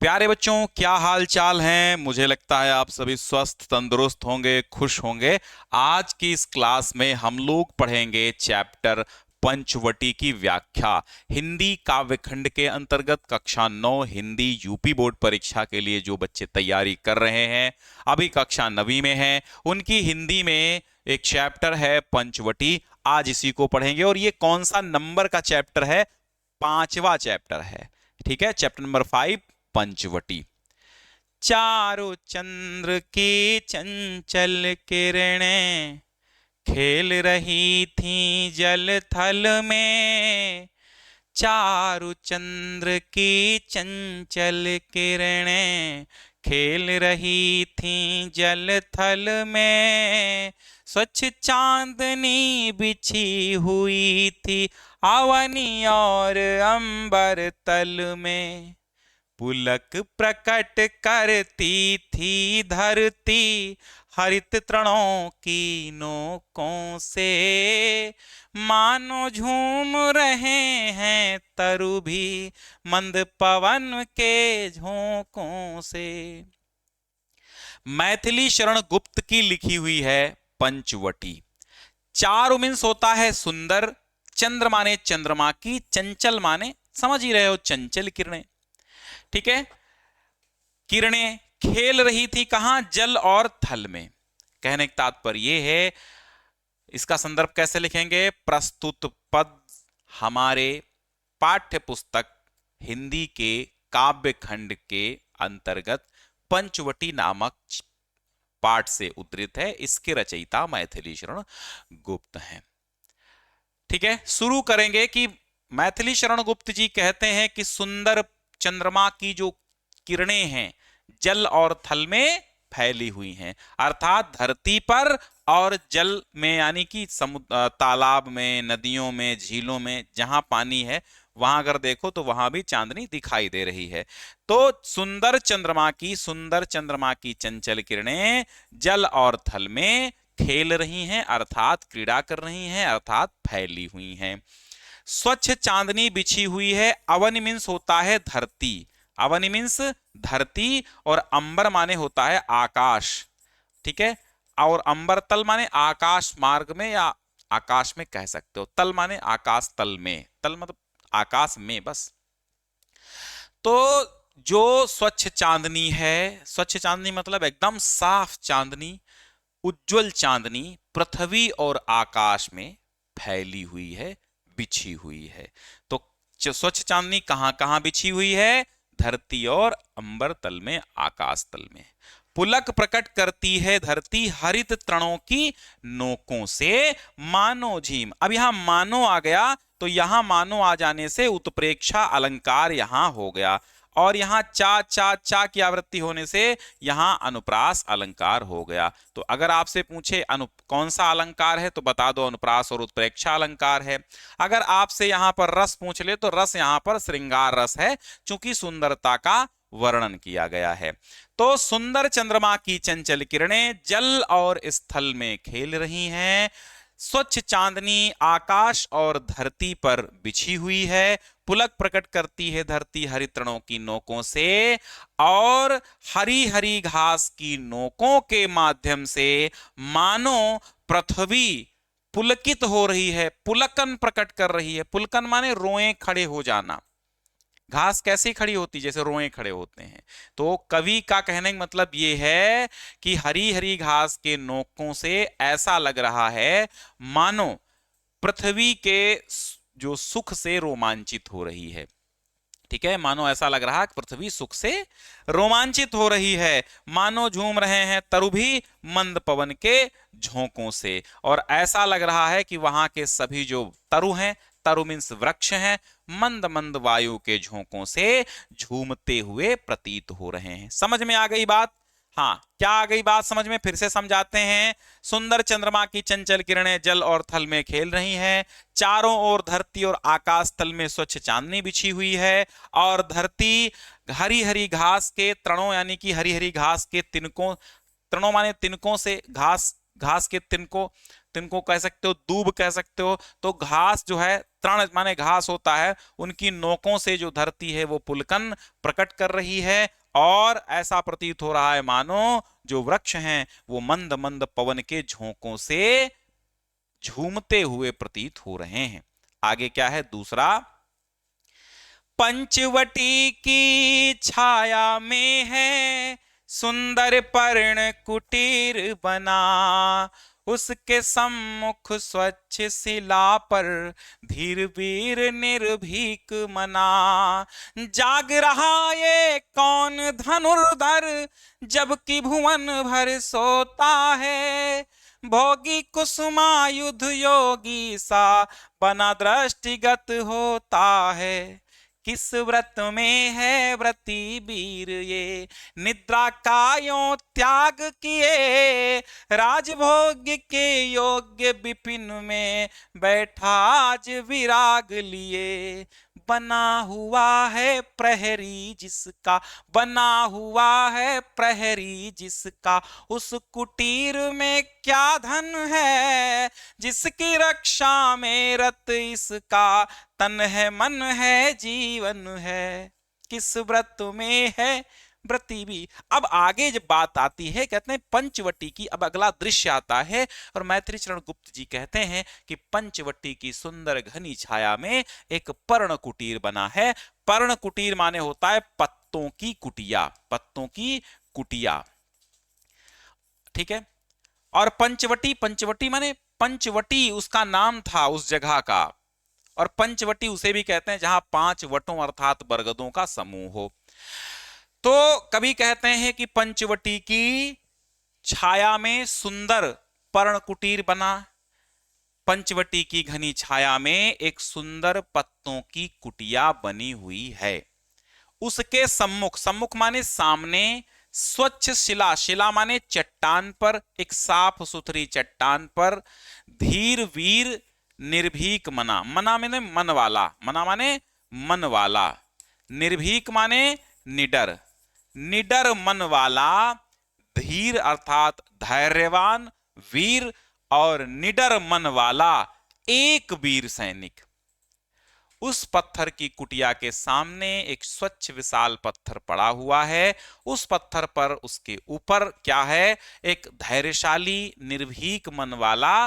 प्यारे बच्चों, क्या हाल चाल हैं। मुझे लगता है आप सभी स्वस्थ तंदुरुस्त होंगे, खुश होंगे। आज की इस क्लास में हम लोग पढ़ेंगे चैप्टर पंचवटी की व्याख्या। हिंदी काव्यखंड के अंतर्गत कक्षा 9 हिंदी यूपी बोर्ड परीक्षा के लिए जो बच्चे तैयारी कर रहे हैं, अभी कक्षा 9वीं में हैं, उनकी हिंदी में एक चैप्टर है पंचवटी। आज इसी को पढ़ेंगे। और ये कौन सा नंबर का चैप्टर है? 5वां चैप्टर है। ठीक है, चैप्टर नंबर 5, पंचवटी। चारों चंद्र की चंचल किरणें खेल रही थी जल थल में। चारों चंद्र की चंचल किरणें खेल रही थी जल थल में। स्वच्छ चांदनी बिछी हुई थी अवनी और अंबर तल में। पुलक प्रकट करती थी धरती हरित तृणों की नोकों से। मानो झूम रहे हैं तरु भी मंद पवन के झोंकों से। मैथिली शरण गुप्त की लिखी हुई है पंचवटी। चार मीन्स होता है सुंदर, चंद्र माने चंद्रमा की, चंचल माने समझ ही रहे हो चंचल किरणें। ठीक है, किरणें खेल रही थी कहां? जल और थल में। कहने का तात्पर्य यह है, इसका संदर्भ कैसे लिखेंगे? प्रस्तुत पद हमारे पाठ्य पुस्तक हिंदी के काव्य खंड के अंतर्गत पंचवटी नामक पाठ से उद्धृत है। इसके रचयिता मैथिली शरण गुप्त हैं। ठीक है, शुरू करेंगे कि मैथिली शरण गुप्त जी कहते हैं कि सुंदर चंद्रमा की जो किरणें हैं जल और थल में फैली हुई हैं, अर्थात धरती पर और जल में, यानी कि समुद्र, तालाब में, नदियों में, झीलों में, जहां पानी है वहां अगर देखो तो वहां भी चांदनी दिखाई दे रही है। तो सुंदर चंद्रमा की चंचल किरणें जल और थल में खेल रही हैं, अर्थात क्रीड़ा कर रही हैं, अर्थात फैली हुई हैं। स्वच्छ चांदनी बिछी हुई है। अवन मीन्स होता है धरती, अवन मीन्स धरती, और अंबर माने होता है आकाश। ठीक है, और अंबर तल माने आकाश मार्ग में या आकाश में कह सकते हो। तल माने आकाश तल में, तल मतलब आकाश में बस। तो जो स्वच्छ चांदनी है, स्वच्छ चांदनी मतलब एकदम साफ चांदनी, उज्जवल चांदनी पृथ्वी और आकाश में फैली हुई है, बिछी हुई है। तो स्वच्छ चांदनी कहां कहां बिछी हुई है? धरती और अंबर तल में, आकाश तल में। पुलक प्रकट करती है धरती हरित तृणों की नोकों से। मानो झीम, अब यहां मानो आ गया, तो यहां मानो आ जाने से उत्प्रेक्षा अलंकार यहां हो गया, और यहां चा चा चा की आवृत्ति होने से यहां अनुप्रास अलंकार हो गया। तो अगर आपसे पूछे कौन सा अलंकार है, तो बता दो अनुप्रास और उत्प्रेक्षा अलंकार है। अगर आपसे यहां पर रस पूछ ले, तो रस यहां पर श्रृंगार रस है, चूंकि सुंदरता का वर्णन किया गया है। तो सुंदर चंद्रमा की चंचल किरणें जल और स्थल में खेल रही हैं। स्वच्छ चांदनी आकाश और धरती पर बिछी हुई है। पुलक प्रकट करती है धरती हरि तृणों की नोकों से, और हरी हरी घास की नोकों के माध्यम से मानो पृथ्वी पुलकित हो रही है, पुलकन प्रकट कर रही है। पुलकन माने रोए खड़े हो जाना। घास कैसी खड़ी होती? जैसे रोए खड़े होते हैं। तो कवि का कहने का मतलब यह है कि हरी हरी घास के नोकों से ऐसा लग रहा है मानो पृथ्वी के जो सुख से रोमांचित हो रही है। ठीक है, मानो ऐसा लग रहा है कि पृथ्वी सुख से रोमांचित हो रही है। मानो झूम रहे हैं तरु भी मंद पवन के झोंकों से, और ऐसा लग रहा है कि वहां के सभी जो तरु हैं, तरु मीन्स वृक्ष हैं, मंद मंद वायु के झोंकों से झूमते हुए प्रतीत हो रहे हैं। समझ में आ गई बात? हाँ, क्या आ गई बात समझ में? फिर से समझाते हैं। सुंदर चंद्रमा की चंचल किरणें जल और थल में खेल रही हैं। चारों ओर धरती और आकाश तल में स्वच्छ चांदनी बिछी हुई है, और धरती हरी हरी घास के तृणों, यानी कि हरी हरी घास के तिनकों, तृणों माने तिनकों से, घास, घास के तिनकों, तिनको कह सकते हो, दूब कह सकते हो। तो घास जो है तृण माने घास होता है, उनकी नोकों से जो धरती है वो पुलकन प्रकट कर रही है, और ऐसा प्रतीत हो रहा है मानो जो वृक्ष हैं वो मंद मंद पवन के झोंकों से झूमते हुए प्रतीत हो रहे हैं। आगे क्या है दूसरा, पंचवटी की छाया में है सुंदर पर्ण कुटीर बना, उसके सम्मुख स्वच्छ शिला पर धीर वीर निर्भीक मना। जाग रहा ये कौन धनुर्धर, जबकि भुवन भर सोता है, भोगी कुसुमायुध योगी सा बना दृष्टिगत होता है। किस व्रत में है व्रती वीर ये, निद्रा का यों त्याग किए, राजभोग के योग्य विपिन में बैठा आज विराग लिए। बना हुआ है प्रहरी जिसका, बना हुआ है प्रहरी जिसका, उस कुटीर में क्या धन है, जिसकी रक्षा में रत इसका तन है मन है जीवन है। किस व्रत में है व्रती भी। अब आगे जब बात आती है कहते हैं पंचवटी की, अब अगला दृश्य आता है और मैथिली चरण गुप्त जी कहते हैं कि पंचवटी की सुंदर घनी छाया में एक पर्ण कुटीर बना है। पर्ण कुटीर माने होता है पत्तों की कुटिया, पत्तों की कुटिया, ठीक है। और पंचवटी, पंचवटी माने पंचवटी उसका नाम था उस जगह का, और पंचवटी उसे भी कहते हैं जहां 5 वटों अर्थात बरगदों का समूह हो। तो कभी कहते हैं कि पंचवटी की छाया में सुंदर पर्ण कुटीर बना, पंचवटी की घनी छाया में एक सुंदर पत्तों की कुटिया बनी हुई है। उसके सम्मुख, सम्मुख माने सामने, स्वच्छ शिला, शिला माने चट्टान पर, एक साफ सुथरी चट्टान पर धीर वीर निर्भीक मना, मना माने मन वाला, मना माने मन वाला, निर्भीक माने निडर, निडर मन वाला, धीर अर्थात धैर्यवान, वीर और निडर मन वाला एक वीर सैनिक। उस पत्थर की कुटिया के सामने एक स्वच्छ विशाल पत्थर पड़ा हुआ है। उस पत्थर पर उसके ऊपर क्या है, एक धैर्यशाली निर्भीक मन वाला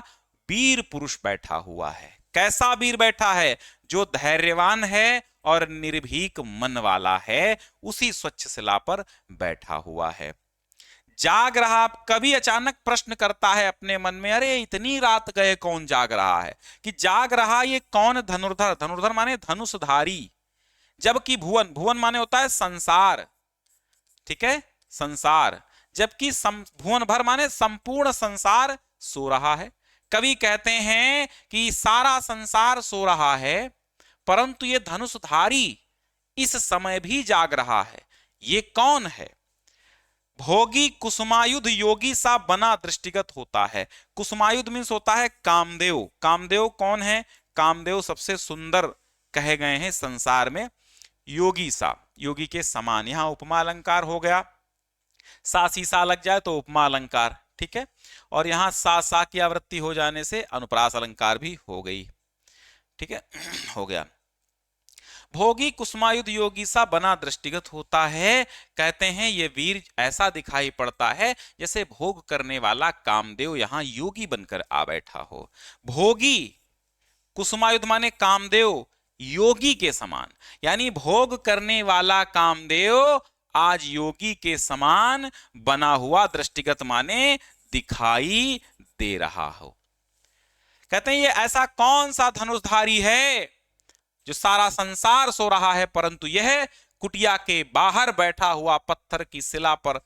वीर पुरुष बैठा हुआ है। कैसा वीर बैठा है, जो धैर्यवान है और निर्भीक मन वाला है, उसी स्वच्छ शिला पर बैठा हुआ है। जाग रहा, कभी अचानक प्रश्न करता है अपने मन में, अरे इतनी रात गए कौन जाग रहा है, कि जाग रहा ये कौन धनुर्धर, धनुर्धर माने धनुषधारी, जबकि भुवन, भुवन माने होता है संसार, ठीक है, संसार, जबकि भुवन भर माने संपूर्ण संसार सो रहा है। कवि कहते हैं कि सारा संसार सो रहा है, परंतु ये धनुषधारी इस समय भी जाग रहा है। ये कौन है? भोगी कुसुमायुध योगी सा बना दृष्टिगत होता है। कुसुमायुध मीन्स होता है कामदेव। कामदेव कौन है? कामदेव सबसे सुंदर कहे गए हैं संसार में। योगी सा, योगी के समान, यहां उपमा अलंकार हो गया, सा सीसा लग जाए तो उपमा अलंकार, ठीक है, और यहां सा की आवृत्ति हो जाने से अनुप्रास अलंकार भी हो गई, ठीक है, हो गया। भोगी कुसुमायुध योगी सा बना दृष्टिगत होता है। कहते हैं ये वीर ऐसा दिखाई पड़ता है जैसे भोग करने वाला कामदेव यहां योगी बनकर आ बैठा हो। भोगी कुसुमायुध माने कामदेव योगी के समान, यानी भोग करने वाला कामदेव आज योगी के समान बना हुआ दृष्टिगत माने दिखाई दे रहा हो। कहते हैं ये ऐसा कौन सा धनुषधारी है जो सारा संसार सो रहा है, परंतु यह कुटिया के बाहर बैठा हुआ पत्थर की शिला पर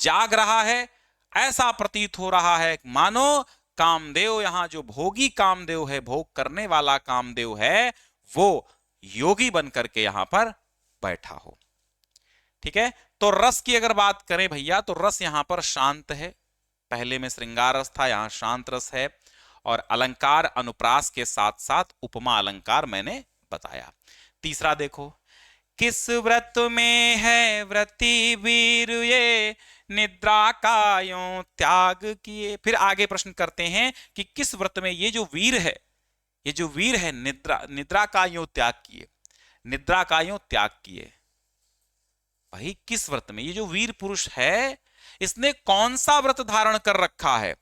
जाग रहा है। ऐसा प्रतीत हो रहा है मानो कामदेव, यहां जो भोगी कामदेव है, भोग करने वाला कामदेव है, वो योगी बनकर के यहां पर बैठा हो, ठीक है। तो रस की अगर बात करें भैया, तो रस यहां पर शांत है। पहले में श्रृंगार रस था, यहां शांत रस है। और अलंकार अनुप्रास के साथ साथ उपमा अलंकार मैंने बताया। तीसरा देखो, किस व्रत में है व्रती वीर ये, निद्रा का यों त्याग किए। फिर आगे प्रश्न करते हैं कि किस व्रत में ये जो वीर है, ये जो वीर है निद्रा, निद्रा का यूं त्याग किए, निद्रा का यूं त्याग किए। भाई किस व्रत में? ये जो वीर पुरुष है इसने कौन सा व्रत धारण कर रखा है?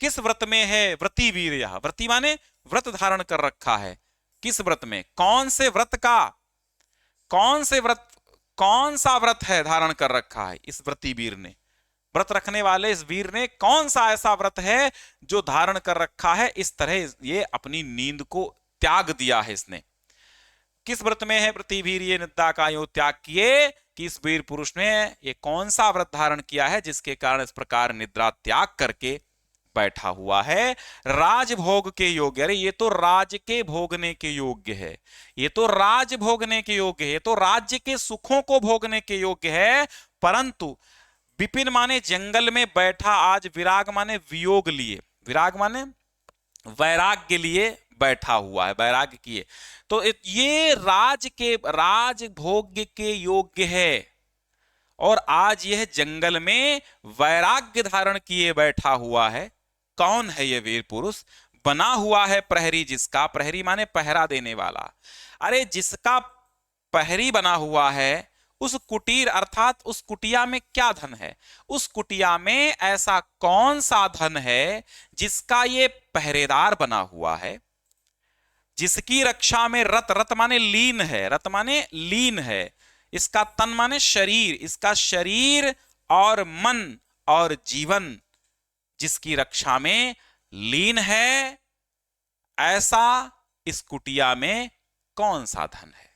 किस व्रत में है व्रती वीर? यह व्रती माने व्रत धारण कर रखा है। किस व्रत में? कौन से व्रत का, कौन से व्रत, कौन सा व्रत है धारण कर रखा है इस व्रती वीर ने? व्रत रखने वाले इस वीर ने कौन सा ऐसा व्रत है जो धारण कर रखा है? इस तरह ये अपनी नींद को त्याग दिया है इसने। किस व्रत में है व्रती वीर ये निद्रा का योग त्याग किए? कि इस वीर पुरुष ने ये कौन सा व्रत धारण किया है जिसके कारण इस प्रकार निद्रा त्याग करके बैठा हुआ है? राजभोग के योग्य। अरे ये तो राज के भोगने के योग्य है, ये तो राज भोगने के योग्य है, ये तो राज्य के सुखों को भोगने के योग्य है। परंतु विपिन माने जंगल में बैठा, आज विराग माने वियोग लिए, विराग माने वैराग्य लिए बैठा हुआ है, वैराग्य किए। तो ये राज भोग्य के योग्य है और आज यह जंगल में वैराग्य धारण किए बैठा हुआ है। कौन है ये वीर पुरुष? बना हुआ है प्रहरी जिसका, प्रहरी माने पहरा देने वाला। अरे जिसका प्रहरी बना हुआ है उस कुटीर अर्थात उस कुटिया में क्या धन है? उस कुटिया में ऐसा कौन सा धन है जिसका ये पहरेदार बना हुआ है, जिसकी रक्षा में रत, रत माने लीन है, रत माने लीन है, इसका तन माने शरीर, इसका शरीर और मन और जीवन जिसकी रक्षा में लीन है, ऐसा इस कुटिया में कौन सा धन है?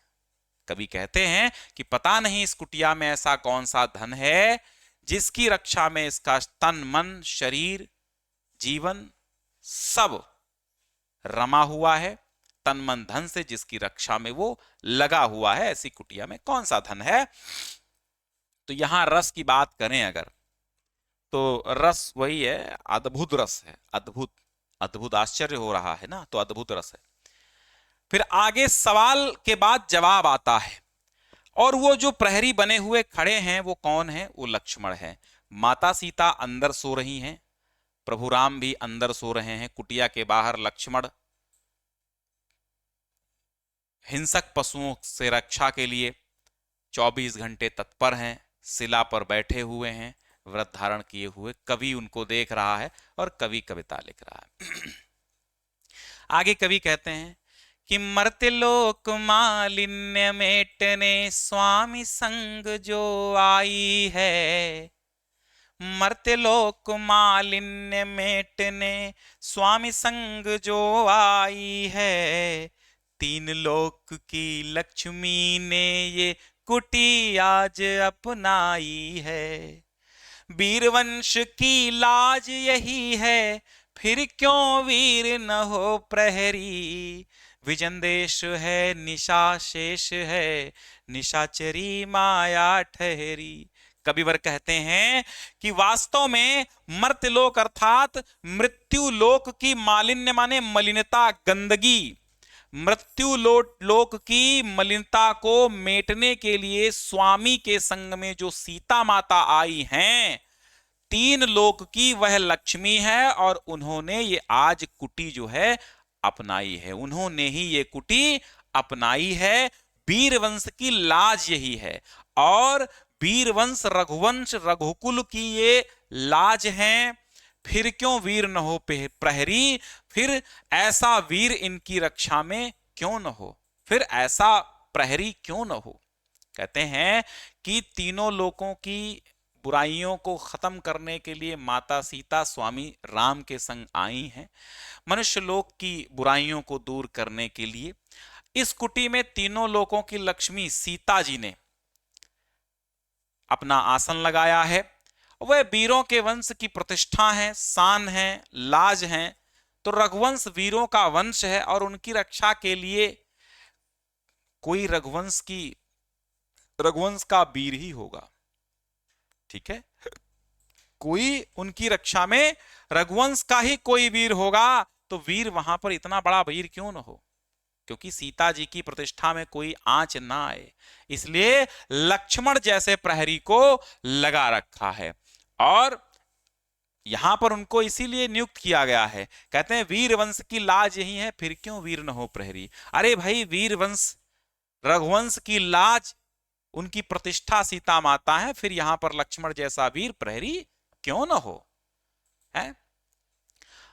कवि कहते हैं कि पता नहीं इस कुटिया में ऐसा कौन सा धन है जिसकी रक्षा में इसका तन मन शरीर जीवन सब रमा हुआ है, तन मन धन से जिसकी रक्षा में वो लगा हुआ है, ऐसी कुटिया में कौन सा धन है? तो यहां रस की बात करें अगर, तो रस वही है, अद्भुत रस है, अद्भुत, अद्भुत आश्चर्य हो रहा है ना, तो अद्भुत रस है। फिर आगे सवाल के बाद जवाब आता है, और वो जो प्रहरी बने हुए खड़े हैं वो कौन है? वो लक्ष्मण है। माता सीता अंदर सो रही हैं, प्रभु राम भी अंदर सो रहे हैं। कुटिया के बाहर लक्ष्मण हिंसक पशुओं से रक्षा के लिए 24 घंटे तत्पर हैं, शिला पर बैठे हुए हैं, व्रत धारण किए हुए। कवि उनको देख रहा है और कवि कविता लिख रहा है। आगे कवि कहते हैं कि मर्त्यलोक मालिन्य मेटने स्वामी संग जो आई है, मर्त्यलोक मालिन्य मेटने स्वामी संग जो आई है, तीन लोक की लक्ष्मी ने ये कुटी आज अपनाई है। वीरवंश की लाज यही है, फिर क्यों वीर न हो प्रहरी, विजनदेश है निशा शेष है, निशाचरी माया ठहरी। कविवर कहते हैं कि वास्तव में मर्त्यलोक अर्थात मृत्यु लोक की मालिन्य माने मलिनता, गंदगी, मृत्यु लोक की मलिनता को मेटने के लिए स्वामी के संग में जो सीता माता आई हैं, तीन लोक की वह लक्ष्मी है और उन्होंने ये आज कुटी जो है अपनाई है, उन्होंने ही ये कुटी अपनाई है। वीरवंश की लाज यही है और वीरवंश रघुवंश रघुकुल की ये लाज है। फिर क्यों वीर न हो प्रहरी, फिर ऐसा वीर इनकी रक्षा में क्यों न हो, फिर ऐसा प्रहरी क्यों न हो। कहते हैं कि तीनों लोकों की बुराइयों को खत्म करने के लिए माता सीता स्वामी राम के संग आई हैं, मनुष्य लोक की बुराइयों को दूर करने के लिए इस कुटी में तीनों लोकों की लक्ष्मी सीता जी ने अपना आसन लगाया है। वह वीरों के वंश की प्रतिष्ठा है, शान है, लाज है। तो रघुवंश वीरों का वंश है और उनकी रक्षा के लिए कोई रघुवंश का वीर ही होगा, ठीक है, कोई उनकी रक्षा में रघुवंश का ही कोई वीर होगा। तो वीर वहां पर इतना बड़ा वीर क्यों न हो, क्योंकि सीता जी की प्रतिष्ठा में कोई आंच ना आए, इसलिए लक्ष्मण जैसे प्रहरी को लगा रखा है। और यहां पर उनको इसीलिए नियुक्त किया गया है। कहते हैं वीर वंश की लाज यही है, फिर क्यों वीर न हो प्रहरी। अरे भाई, वीर वंश रघुवंश की लाज, उनकी प्रतिष्ठा सीता माता है, फिर यहां पर लक्ष्मण जैसा वीर प्रहरी क्यों न हो, है।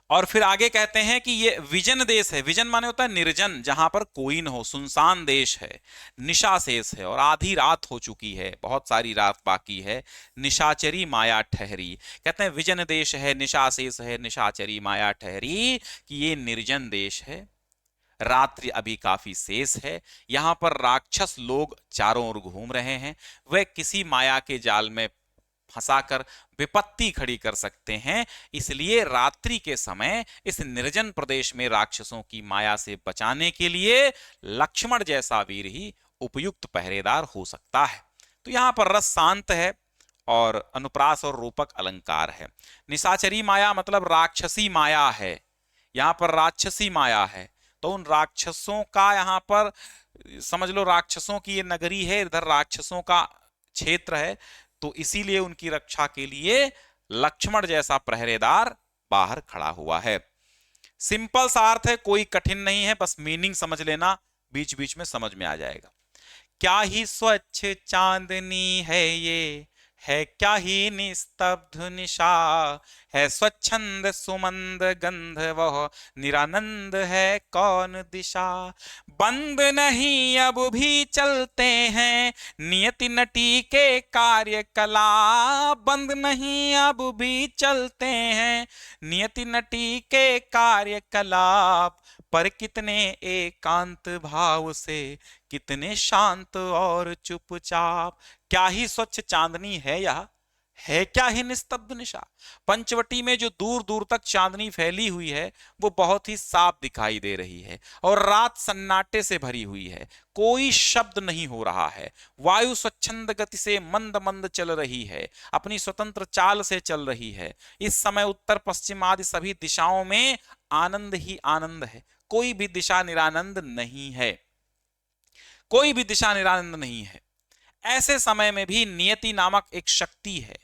और फिर आगे कहते हैं कि ये विजन देश है। विजन माने होता है निर्जन, जहां पर कोई न हो, सुनसान देश है, निशा शेष है और आधी रात हो चुकी है, बहुत सारी रात बाकी है। निशाचरी माया ठहरी, कहते हैं विजन देश है, निशा शेष है, निशाचरी माया ठहरी, कि ये निर्जन देश है, रात्रि अभी काफी शेष है, यहां पर राक्षस लोग चारों ओर घूम रहे हैं, वह किसी माया के जाल में फंसाकर विपत्ति खड़ी कर सकते हैं। इसलिए रात्रि के समय इस निर्जन प्रदेश में राक्षसों की माया से बचाने के लिए लक्ष्मण जैसा वीर ही उपयुक्त पहरेदार हो सकता है। तो यहां पर रस शांत है और अनुप्रास और रूपक अलंकार है। निशाचरी माया मतलब राक्षसी माया है, यहां पर राक्षसी माया है, तो उन राक्षसों का यहां पर समझ लो, राक्षसों की ये नगरी है, इधर राक्षसों का क्षेत्र है, तो इसीलिए उनकी रक्षा के लिए लक्ष्मण जैसा पहरेदार बाहर खड़ा हुआ है। सिंपल सा अर्थ है, कोई कठिन नहीं है, बस मीनिंग समझ लेना, बीच बीच में समझ में आ जाएगा। क्या ही स्वच्छ चांदनी है ये, है क्या ही निस्तब्ध निशा, है स्वच्छंद सुमंद गंध वह, निरानंद है कौन दिशा। बंद नहीं अब भी चलते हैं नियति नटी के कार्यकलाप, बंद नहीं अब भी चलते हैं नियति नटी के कार्यकलाप, पर कितने एकांत भाव से, कितने शांत और चुपचाप। क्या ही स्वच्छ चांदनी है यह, है क्या ही निस्तब्ध निशा। पंचवटी में जो दूर दूर तक चांदनी फैली हुई है वो बहुत ही साफ दिखाई दे रही है, और रात सन्नाटे से भरी हुई है, कोई शब्द नहीं हो रहा है, वायु स्वच्छंद गति से मंद मंद चल रही है, अपनी स्वतंत्र चाल से चल रही है। इस समय उत्तर पश्चिम आदि सभी दिशाओं में आनंद ही आनंद है, कोई भी दिशा निरानंद नहीं है, कोई भी दिशा निरानंद नहीं है। ऐसे समय में भी नियति नामक एक शक्ति है,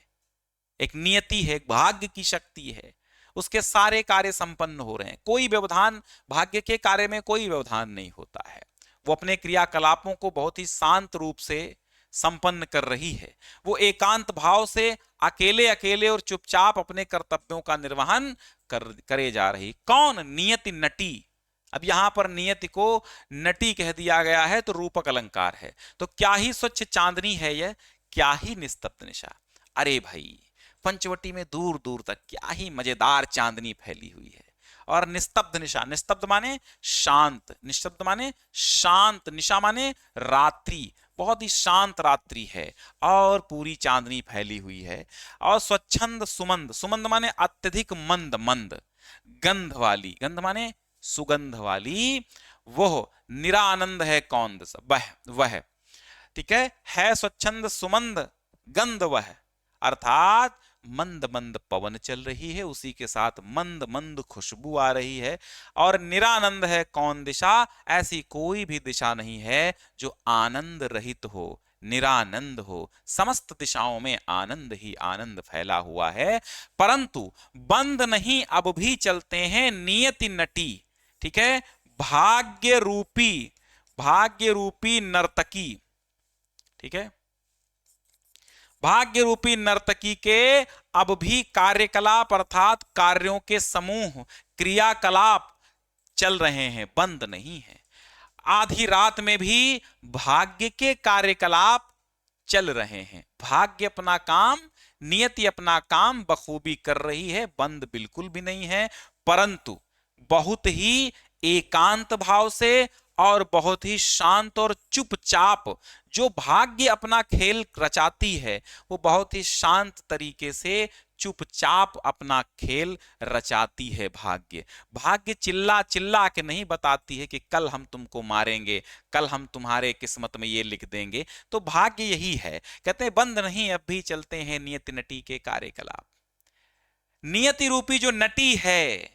एक नियति है, एक भाग्य की शक्ति है, उसके सारे कार्य संपन्न हो रहे हैं, कोई व्यवधान, भाग्य के कार्य में कोई व्यवधान नहीं होता है। वो अपने क्रियाकलापों को बहुत ही शांत रूप से संपन्न कर रही है, वो एकांत भाव से अकेले अकेले और चुपचाप अपने कर्तव्यों का निर्वहन करे जा रही। कौन? नियति नटी। अब यहां पर नियति को नटी कह दिया गया है तो रूपक अलंकार है। तो क्या ही स्वच्छ चांदनी है यह, क्या ही निस्तब्ध निशा। अरे भाई, पंचवटी में दूर दूर तक क्या ही मजेदार चांदनी फैली हुई है, और निस्तब्ध निशा, निस्तब्ध माने शांत, निस्तब्ध माने शांत, निशा माने रात्रि, बहुत ही शांत रात्रि है और पूरी चांदनी फैली हुई है। और स्वच्छंद सुमंद, सुमंद माने अत्यधिक मंद मंद, गंध वाली, गंध माने सुगंध वाली, वह निरानंद है कौन दिशा, वह ठीक है स्वच्छंद सुमंद गंध वह, अर्थात मंद मंद पवन चल रही है, उसी के साथ मंद मंद खुशबू आ रही है। और निरानंद है कौन दिशा, ऐसी कोई भी दिशा नहीं है जो आनंद रहित हो, निरानंद हो, समस्त दिशाओं में आनंद ही आनंद फैला हुआ है। परंतु बंद नहीं अब भी चलते हैं नियति नटी, ठीक है, भाग्य रूपी नर्तकी, ठीक है, भाग्य रूपी नर्तकी के अब भी कार्यकलाप अर्थात कार्यों के समूह, क्रियाकलाप चल रहे हैं, बंद नहीं है। आधी रात में भी भाग्य के कार्यकलाप चल रहे हैं, भाग्य अपना काम, नियति अपना काम बखूबी कर रही है, बंद बिल्कुल भी नहीं है। परंतु बहुत ही एकांत भाव से और बहुत ही शांत और चुपचाप जो भाग्य अपना खेल रचाती है, वो बहुत ही शांत तरीके से चुपचाप अपना खेल रचाती है। भाग्य चिल्ला चिल्ला के नहीं बताती है कि कल हम तुमको मारेंगे, कल हम तुम्हारे किस्मत में ये लिख देंगे। तो भाग्य यही है, कहते हैं बंद नहीं अब भी चलते हैं नियति नटी के कार्यकलाप। नियति रूपी जो नटी है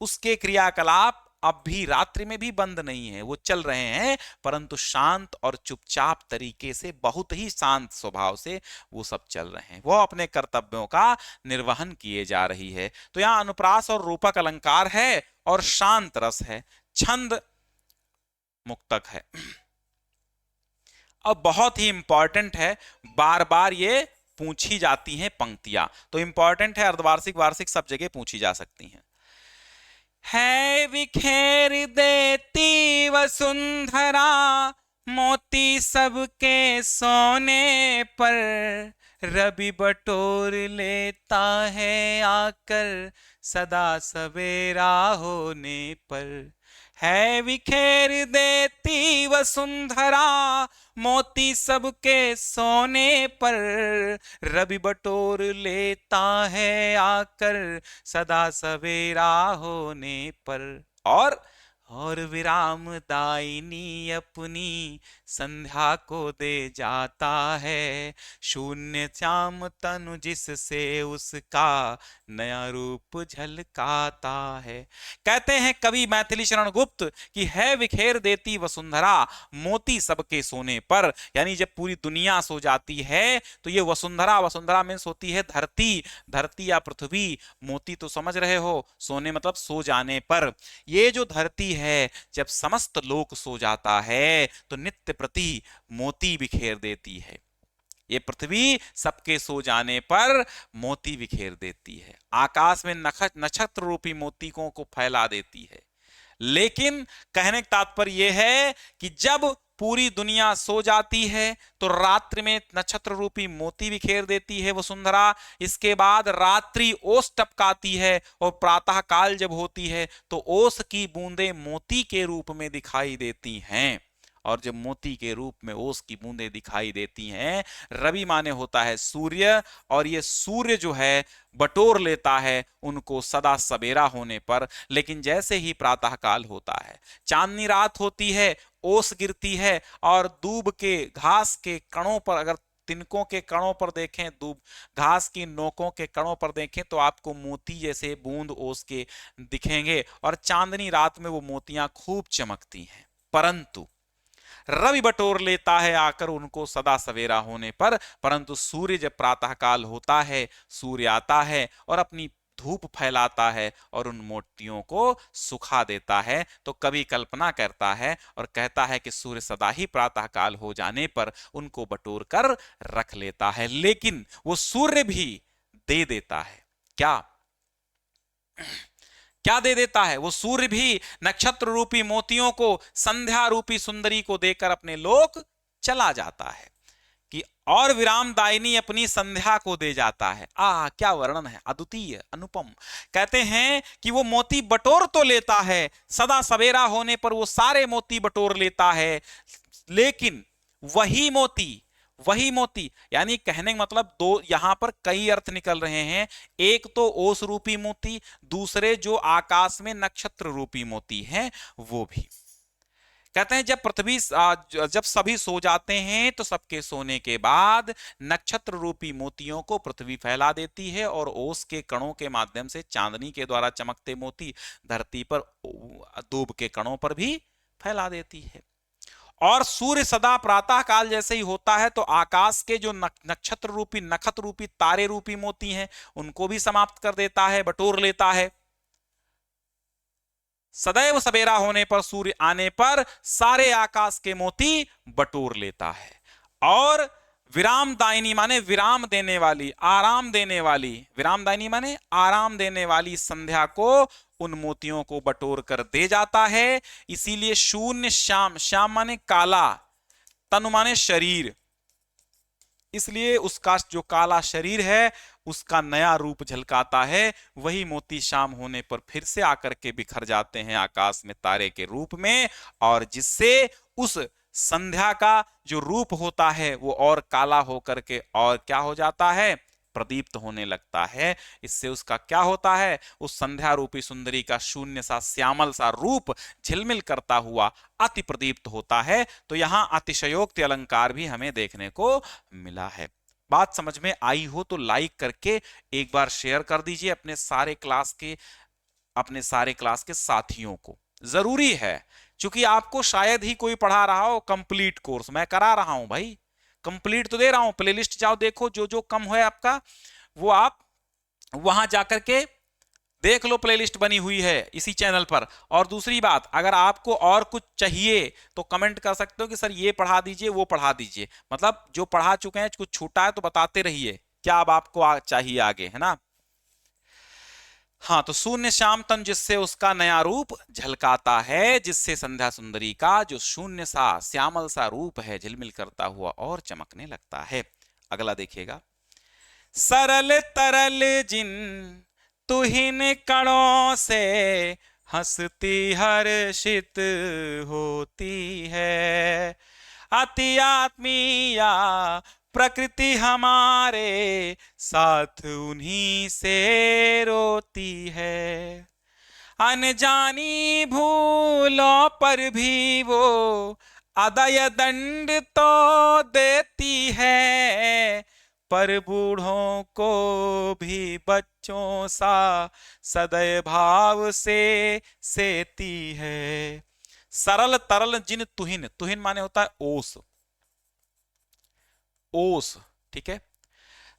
उसके क्रियाकलाप अब भी रात्रि में भी बंद नहीं है, वो चल रहे हैं, परंतु शांत और चुपचाप तरीके से, बहुत ही शांत स्वभाव से वो सब चल रहे हैं, वो अपने कर्तव्यों का निर्वहन किए जा रही है। तो यहाँ अनुप्रास और रूपक अलंकार है और शांत रस है, छंद मुक्तक है। अब बहुत ही इंपॉर्टेंट है, बार बार ये पूछी जाती हैं पंक्तियां, तो इंपॉर्टेंट है, अर्धवार्षिक वार्षिक सब जगह पूछी जा सकती हैं। है बिखेर देती वसुंधरा मोती सबके सोने पर, रवि बटोर लेता है आकर सदा सवेरा होने पर। है बिखेर देती वसुंधरा मोती सबके सोने पर, रवि बटोर लेता है आकर सदा सवेरा होने पर। और विराम दायिनी अपनी संध्या को दे जाता है, शून्य श्याम तनु जिससे उसका नया रूप झलकाता है। कहते हैं कवि मैथिली शरण गुप्त कि है विखेर देती वसुंधरा मोती सबके सोने पर, यानी जब पूरी दुनिया सो जाती है तो ये वसुंधरा, वसुंधरा मीन्स होती है धरती, धरती या पृथ्वी, मोती तो समझ रहे हो, सोने मतलब सो जाने पर। ये जो धरती है जब समस्त लोक सो जाता है तो नित्य प्रति मोती बिखेर देती है। ये पृथ्वी सबके सो जाने पर मोती बिखेर देती है, आकाश में नक्षत्र रूपी मोतियों को फैला देती है। लेकिन कहने का तात्पर्य यह है कि जब पूरी दुनिया सो जाती है तो रात्रि में नक्षत्र रूपी मोती बिखेर देती है वसुंधरा, इसके बाद रात्रि ओस टपकाती है और प्रातः काल जब होती है तो ओस की बूंदें मोती के रूप में दिखाई देती हैं। और जब मोती के रूप में ओस की बूंदें दिखाई देती हैं, रवि माने होता है सूर्य, और ये सूर्य जो है बटोर लेता है उनको सदा सवेरा होने पर। लेकिन जैसे ही प्रातः काल होता है, चांदनी रात होती है, ओस गिरती है और दूब के घास के कणों पर, अगर तिनकों के कणों पर देखें, दूब घास की नोकों के कणों पर देखें तो आपको मोती जैसे बूंद ओस के दिखेंगे और चांदनी रात में वो मोतियां खूब चमकती हैं। परंतु रवि बटोर लेता है आकर उनको सदा सवेरा होने पर, परंतु सूर्य जब प्रातः काल होता है, सूर्य आता है और अपनी धूप फैलाता है और उन मोतियों को सुखा देता है। तो कवि कल्पना करता है और कहता है कि सूर्य सदा ही प्रातः काल हो जाने पर उनको बटोर कर रख लेता है। लेकिन वो सूर्य भी दे देता है, क्या दे देता है? वो सूर्य भी नक्षत्र रूपी मोतियों को संध्या रूपी सुंदरी को देकर अपने लोक चला जाता है कि और विराम दायिनी अपनी संध्या को दे जाता है। क्या वर्णन है, अद्वितीय, अनुपम। कहते हैं कि वो मोती बटोर तो लेता है, सदा सवेरा होने पर वो सारे मोती बटोर लेता है, लेकिन वही मोती यानी कहने का मतलब दो यहां पर कई अर्थ निकल रहे हैं। एक तो ओस रूपी मोती, दूसरे जो आकाश में नक्षत्र रूपी मोती हैं वो भी। कहते हैं जब सभी सो जाते हैं तो सबके सोने के बाद नक्षत्र रूपी मोतियों को पृथ्वी फैला देती है और ओस के कणों के माध्यम से चांदनी के द्वारा चमकते मोती धरती पर, दूब के कणों पर भी फैला देती है। और सूर्य सदा प्रातः काल जैसे ही होता है तो आकाश के जो नक्षत्र रूपी, नखत रूपी, तारे रूपी मोती हैं उनको भी समाप्त कर देता है, बटोर लेता है। सदैव सवेरा होने पर, सूर्य आने पर सारे आकाश के मोती बटोर लेता है। और विराम दायिनी माने विराम देने वाली, आराम देने वाली, विराम दायिनी माने आराम देने वाली संध्या को उन मोतियों को बटोर कर दे जाता है। इसीलिए शून्य श्याम, श्याम माने काला, तनु माने शरीर, इसलिए उसका जो काला शरीर है उसका नया रूप झलकाता है। वही मोती शाम होने पर फिर से आकर के बिखर जाते हैं आकाश में तारे के रूप में, और जिससे उस संध्या का जो रूप होता है वो और काला होकर के और क्या हो जाता है, प्रदीप्त होने लगता है। इससे उसका क्या होता है, उस संध्या रूपी सुंदरी का शून्य सा श्यामल सा रूप झिलमिल करता हुआ अति प्रदीप्त होता है। तो यहां अतिशयोक्ति अलंकार भी हमें देखने को मिला है। बात समझ में आई हो तो लाइक करके एक बार शेयर कर दीजिए अपने सारे क्लास के साथियों को। जरूरी है, क्योंकि आपको शायद ही कोई पढ़ा रहा हो कंप्लीट कोर्स, मैं करा रहा हूं भाई, कंप्लीट तो दे रहा हूं। प्लेलिस्ट जाओ देखो, जो जो कम है आपका वो आप वहां जाकर के देख लो, प्लेलिस्ट बनी हुई है इसी चैनल पर। और दूसरी बात, अगर आपको और कुछ चाहिए तो कमेंट कर सकते हो कि सर ये पढ़ा दीजिए, वो पढ़ा दीजिए, मतलब जो पढ़ा चुके हैं कुछ छूटा है तो बताते रहिए क्या अब आपको चाहिए आगे, है ना। हाँ, तो शून्य श्याम तन जिससे उसका नया रूप झलकाता है, जिससे संध्या सुंदरी का जो शून्य सा श्यामल सा रूप है झिलमिल करता हुआ और चमकने लगता है। अगला देखिएगा, सरल तरल जिन तुहिन कणों से हंसती हर्षित होती है, अति आत्मीया प्रकृति हमारे साथ उन्हीं से रोती है, अनजानी भूलों पर भी वो अदय दंड तो देती है, पर बूढ़ों को भी बच्चों सा सदैव भाव से सेती है। सरल तरल जिन तुहिन, तुहिन माने होता है ओस, ओस, ठीक है।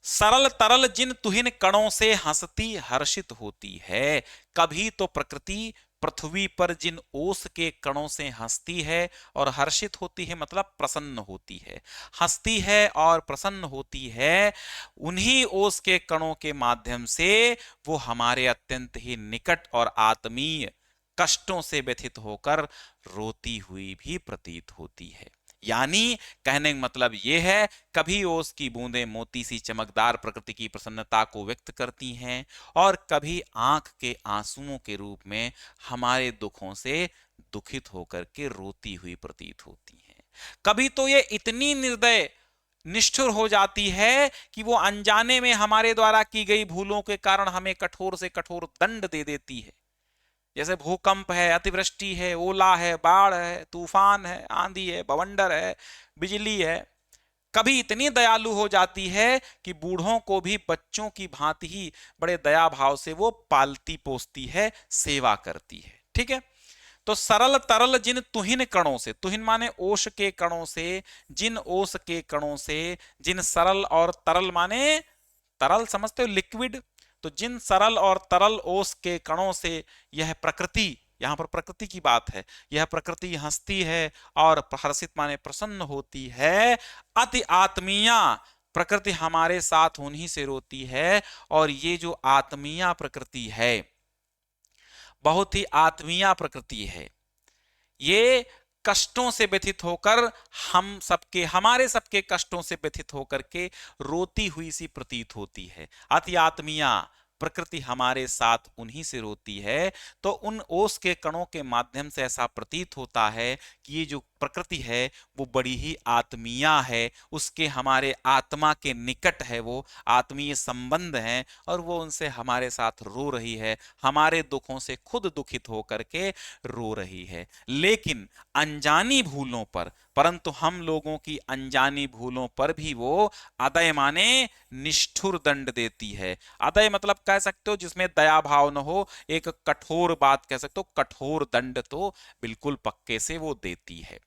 सरल तरल जिन तुहिन कणों से हंसती हर्षित होती है, कभी तो प्रकृति पृथ्वी पर जिन ओस के कणों से हंसती है और हर्षित होती है, मतलब प्रसन्न होती है, हंसती है और प्रसन्न होती है, उन्हीं ओस के कणों के माध्यम से वो हमारे अत्यंत ही निकट और आत्मीय कष्टों से व्यथित होकर रोती हुई भी प्रतीत होती है। यानी कहने का मतलब यह है, कभी ओस की बूंदें मोती सी चमकदार प्रकृति की प्रसन्नता को व्यक्त करती हैं और कभी आंख के आंसुओं के रूप में हमारे दुखों से दुखित होकर के रोती हुई प्रतीत होती हैं। कभी तो ये इतनी निर्दय निष्ठुर हो जाती है कि वो अनजाने में हमारे द्वारा की गई भूलों के कारण हमें कठोर से कठोर दंड दे देती है। जैसे भूकंप है, अतिवृष्टि है, ओला है, बाढ़ है, तूफान है, आंधी है, बवंडर है, बिजली है। कभी इतनी दयालु हो जाती है कि बूढ़ों को भी बच्चों की भांति ही बड़े दया भाव से वो पालती पोसती है, सेवा करती है। ठीक है, तो सरल तरल जिन तुहिन कणों से, तुहिन माने ओष के कणों से, जिन ओष के कणों से, जिन सरल और तरल माने तरल समझते हो लिक्विड, तो जिन सरल और तरल ओस के कणों से यह प्रकृति, यहां पर प्रकृति की बात है, यह प्रकृति हंसती है और हर्षित माने प्रसन्न होती है, अति आत्मीया प्रकृति हमारे साथ उन्हीं से रोती है। और ये जो आत्मीया प्रकृति है, बहुत ही आत्मीया प्रकृति है, ये कष्टों से व्यथित होकर हम सबके, हमारे सबके कष्टों से व्यथित होकर के रोती हुई सी प्रतीत होती है। अति आत्मीया प्रकृति हमारे साथ उन्हीं से रोती है, तो उन ओस के कणों के माध्यम से ऐसा प्रतीत होता है कि ये जो प्रकृति है वो बड़ी ही आत्मीया है, उसके हमारे आत्मा के निकट है, वो आत्मीय संबंध है और वो उनसे हमारे साथ रो रही है, हमारे दुखों से खुद दुखित होकर के रो रही है। लेकिन अनजानी भूलों पर, परंतु हम लोगों की अनजानी भूलों पर भी वो अदय माने निष्ठुर दंड देती है। अदय मतलब कह सकते हो जिसमें दया भाव न हो, एक कठोर बात कह सकते हो, कठोर दंड तो बिल्कुल पक्के से वो देती है,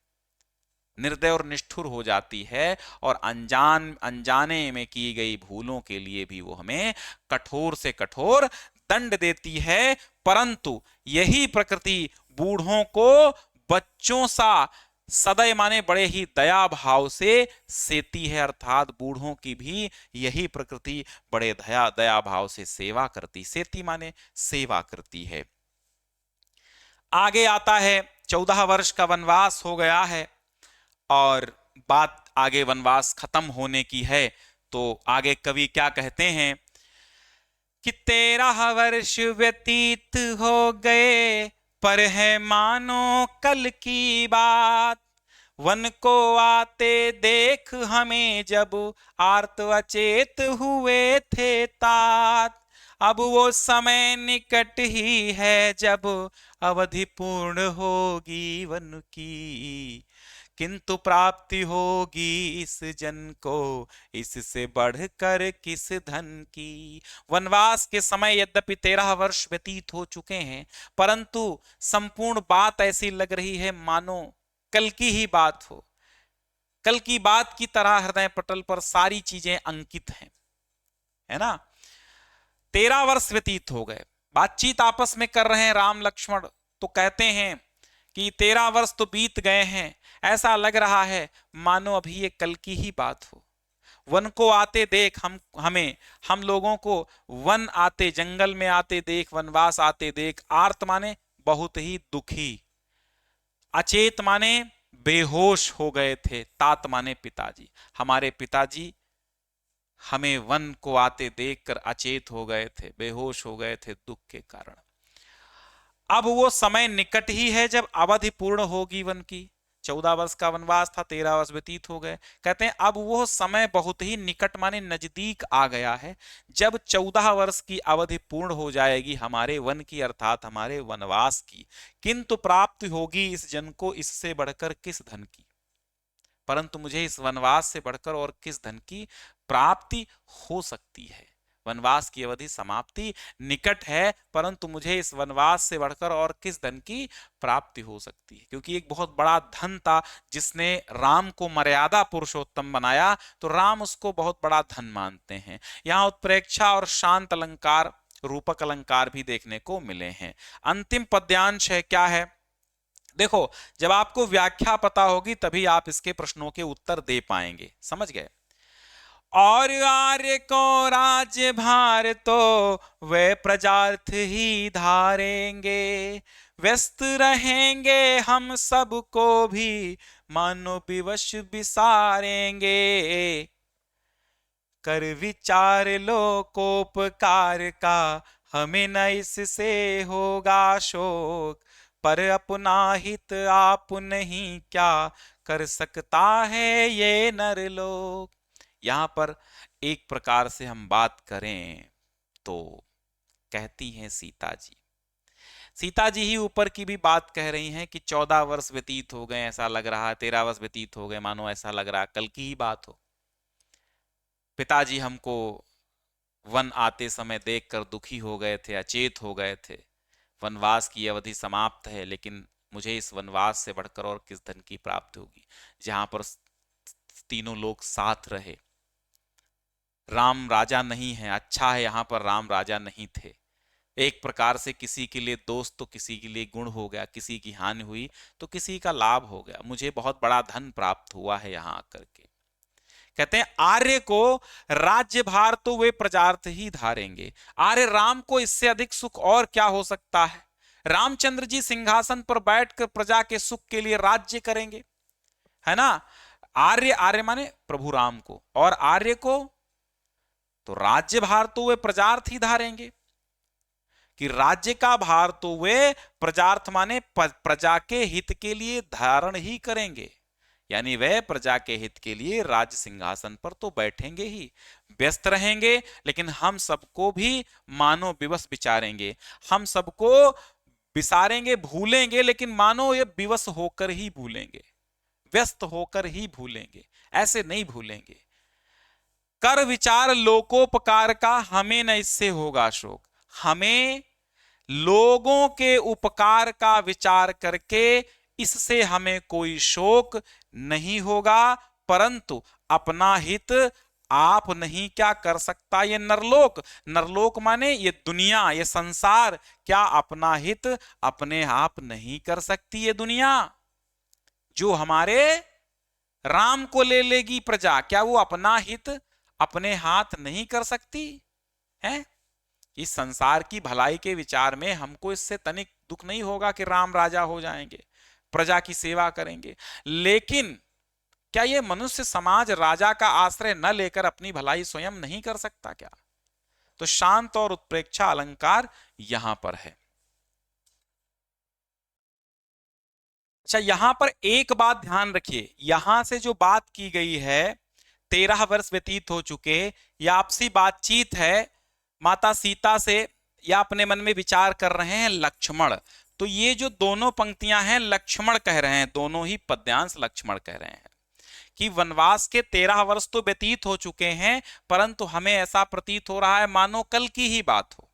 निर्दय और निष्ठुर हो जाती है और अनजाने में की गई भूलों के लिए भी वो हमें कठोर से कठोर दंड देती है। परंतु यही प्रकृति बूढ़ों को बच्चों सा सदैव माने बड़े ही दया भाव से सेती है, अर्थात बूढ़ों की भी यही प्रकृति बड़े दया भाव से सेवा करती, सेती माने सेवा करती है। आगे आता है, 14 वर्ष का वनवास हो गया है और बात आगे वनवास खत्म होने की है। तो आगे कवि क्या कहते हैं कि 13 वर्ष व्यतीत हो गए, पर है मानो कल की बात, वन को आते देख हमें जब आर्त अचेत हुए थे तात, अब वो समय निकट ही है जब अवधि पूर्ण होगी वन की, किंतु प्राप्ति होगी इस जन को इससे बढ़कर किस धन की। वनवास के समय यद्यपि 13 वर्ष व्यतीत हो चुके हैं, परंतु संपूर्ण बात ऐसी लग रही है मानो कल की ही बात हो। कल की बात की तरह हृदय पटल पर सारी चीजें अंकित हैं, है ना। 13 वर्ष व्यतीत हो गए, बातचीत आपस में कर रहे हैं राम लक्ष्मण, तो कहते हैं कि 13 वर्ष तो बीत गए हैं, ऐसा लग रहा है मानो अभी ये कल की ही बात हो। वन को आते देख हम लोगों को वन आते, जंगल में आते देख, वनवास आते देख। आर्त माने बहुत ही दुखी, अचेत माने बेहोश हो गए थे, तात माने पिताजी। हमारे पिताजी हमें वन को आते देखकर अचेत हो गए थे, बेहोश हो गए थे दुख के कारण। अब वो समय निकट ही है जब अवधि पूर्ण होगी वन की। 14 वर्ष का वनवास था, 13 वर्ष व्यतीत हो गए। कहते हैं अब वो समय बहुत ही निकट माने नजदीक आ गया है, जब 14 वर्ष की अवधि पूर्ण हो जाएगी हमारे वन की, अर्थात हमारे वनवास की। किंतु प्राप्ति होगी इस जन को इससे बढ़कर किस धन की। परंतु मुझे इस वनवास से बढ़कर और किस धन की प्राप्ति हो सकती है। वनवास की अवधि समाप्ति निकट है, परंतु मुझे इस वनवास से बढ़कर और किस धन की प्राप्ति हो सकती है। क्योंकि एक बहुत बड़ा धन था जिसने राम को मर्यादा पुरुषोत्तम बनाया, तो राम उसको बहुत बड़ा धन मानते हैं। यहां उत्प्रेक्षा और शांत अलंकार, रूपक अलंकार भी देखने को मिले हैं। अंतिम पद्यांश है, क्या है देखो, जब आपको व्याख्या पता होगी तभी आप इसके प्रश्नों के उत्तर दे पाएंगे, समझ गए। और आर्य को राज्य भार तो वे प्रजार्थ ही धारेंगे, व्यस्त रहेंगे हम सबको भी मानो विवश विसारेंगे। कर विचार लोकोपकार का हमें न इससे होगा शोक, पर अपना हित आप नहीं क्या कर सकता है ये नरलोक। यहां पर एक प्रकार से हम बात करें तो कहती हैं सीता जी ही ऊपर की भी बात कह रही हैं कि 14 वर्ष व्यतीत हो गए, ऐसा लग रहा है 13 वर्ष व्यतीत हो गए, मानो ऐसा लग रहा है कल की ही बात हो। पिताजी हमको वन आते समय देखकर दुखी हो गए थे, अचेत हो गए थे। वनवास की अवधि समाप्त है, लेकिन मुझे इस वनवास से बढ़कर और किस धन की प्राप्ति होगी, जहां पर तीनों लोग साथ रहे। राम राजा नहीं है, अच्छा है यहां पर राम राजा नहीं थे। एक प्रकार से किसी के लिए दोस्त तो किसी के लिए गुण हो गया, किसी की हानि हुई तो किसी का लाभ हो गया। मुझे बहुत बड़ा धन प्राप्त हुआ है यहां आकर के। कहते हैं आर्य को राज्य भार तो वे प्रजार्थ ही धारेंगे। आर्य राम को इससे अधिक सुख और क्या हो सकता है। रामचंद्र जी सिंहासन पर बैठकर प्रजा के सुख के लिए राज्य करेंगे, है ना। आर्य माने प्रभु राम को, और आर्य को तो राज्य भार तो वे प्रजार्थ ही धारेंगे, कि राज्य का भार तो वे प्रजार्थ माने प्रजा के हित के लिए धारण ही करेंगे। यानी वह प्रजा के हित के लिए राज सिंहासन पर तो बैठेंगे ही, व्यस्त रहेंगे, लेकिन हम सबको भी मानो विवश विचारेंगे, हम सबको विसारेंगे, भूलेंगे, लेकिन मानो ये विवश होकर ही भूलेंगे, व्यस्त होकर ही भूलेंगे, ऐसे नहीं भूलेंगे। कर विचार लोकोपकार का हमें न इससे होगा शोक। हमें लोगों के उपकार का विचार करके इससे हमें कोई शोक नहीं होगा, परंतु अपना हित आप नहीं क्या कर सकता ये नरलोक। नरलोक माने ये दुनिया, ये संसार, क्या अपना हित अपने आप नहीं कर सकती ये दुनिया। जो हमारे राम को ले लेगी प्रजा, क्या वो अपना हित अपने हाथ नहीं कर सकती है। इस संसार की भलाई के विचार में हमको इससे तनिक दुख नहीं होगा कि राम राजा हो जाएंगे, प्रजा की सेवा करेंगे, लेकिन क्या ये मनुष्य समाज राजा का आश्रय न लेकर अपनी भलाई स्वयं नहीं कर सकता क्या। तो शांत और उत्प्रेक्षा अलंकार यहां पर है। अच्छा, यहां पर एक बात ध्यान रखिए, यहां से जो बात की गई है 13 वर्ष व्यतीत हो चुके, या आपसी बातचीत है माता सीता से, या अपने मन में विचार कर रहे हैं लक्ष्मण, तो ये जो दोनों पंक्तियां हैं लक्ष्मण कह रहे हैं, दोनों ही पद्यांश लक्ष्मण कह रहे हैं कि वनवास के 13 वर्ष तो व्यतीत हो चुके हैं, परंतु हमें ऐसा प्रतीत हो रहा है मानो कल की ही बात हो।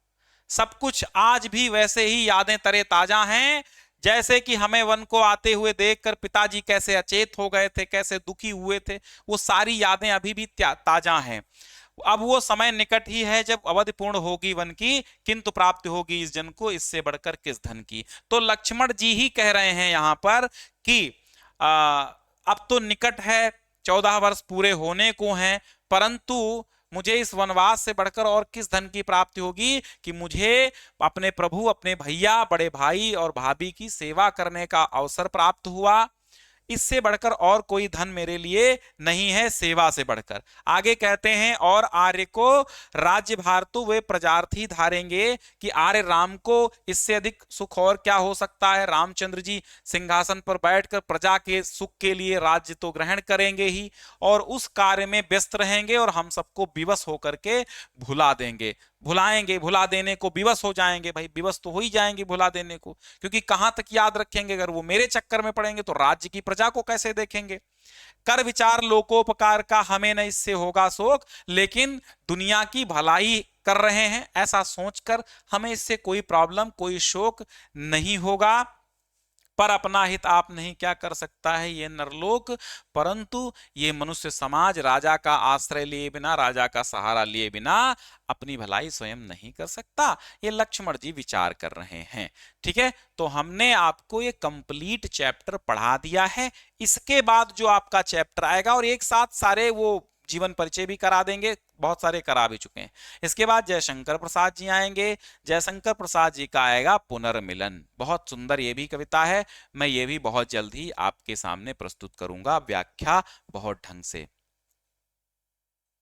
सब कुछ आज भी वैसे ही यादें तरे ताजा हैं, जैसे कि हमें वन को आते हुए देखकर पिताजी कैसे अचेत हो गए थे, कैसे दुखी हुए थे, वो सारी यादें अभी भी ताजा हैं। अब वो समय निकट ही है जब अवधि पूर्ण होगी वन की, किंतु प्राप्ति होगी इस जन को, इससे बढ़कर किस धन की। तो लक्ष्मण जी ही कह रहे हैं यहां पर कि अब तो निकट है, 14 वर्ष पूरे होने को हैं, परंतु मुझे इस वनवास से बढ़कर और किस धन की प्राप्ति होगी कि मुझे अपने प्रभु, अपने भैया, बड़े भाई और भाभी की सेवा करने का अवसर प्राप्त हुआ। इससे बढ़कर और कोई धन मेरे लिए नहीं है, सेवा से बढ़कर। आगे कहते हैं और आर्य को राज्य भार तो वे प्रजार्थी धारेंगे, कि आर्य राम को इससे अधिक सुख और क्या हो सकता है। रामचंद्र जी सिंहासन पर बैठकर प्रजा के सुख के लिए राज्य तो ग्रहण करेंगे ही, और उस कार्य में व्यस्त रहेंगे और हम सबको विवश होकर के भुला देंगे, भुलाएंगे, भुला देने को विवश हो जाएंगे। भाई विवश तो हो ही जाएंगे भुला देने को, क्योंकि कहां तक याद रखेंगे, अगर वो मेरे चक्कर में पड़ेंगे तो राज्य की प्रजा को कैसे देखेंगे। कर विचार लोकोपकार का हमें न इससे होगा शोक, लेकिन दुनिया की भलाई कर रहे हैं ऐसा सोचकर हमें इससे कोई प्रॉब्लम, कोई शोक नहीं होगा। पर अपना हित आप नहीं क्या कर सकता है ये नरलोक, परंतु ये मनुष्य समाज राजा का आश्रय लिए बिना, राजा का सहारा लिए बिना अपनी भलाई स्वयं नहीं कर सकता। ये लक्ष्मण जी विचार कर रहे हैं। ठीक है, तो हमने आपको ये कंप्लीट चैप्टर पढ़ा दिया है। इसके बाद जो आपका चैप्टर आएगा, और एक साथ सारे वो जीवन परिचय भी करा देंगे, बहुत सारे करा भी चुके हैं। इसके बाद जयशंकर प्रसाद जी आएंगे, जयशंकर प्रसाद जी का आएगा पुनर्मिलन। बहुत सुंदर ये भी कविता है, मैं ये भी बहुत जल्द ही आपके सामने प्रस्तुत करूंगा, व्याख्या बहुत ढंग से।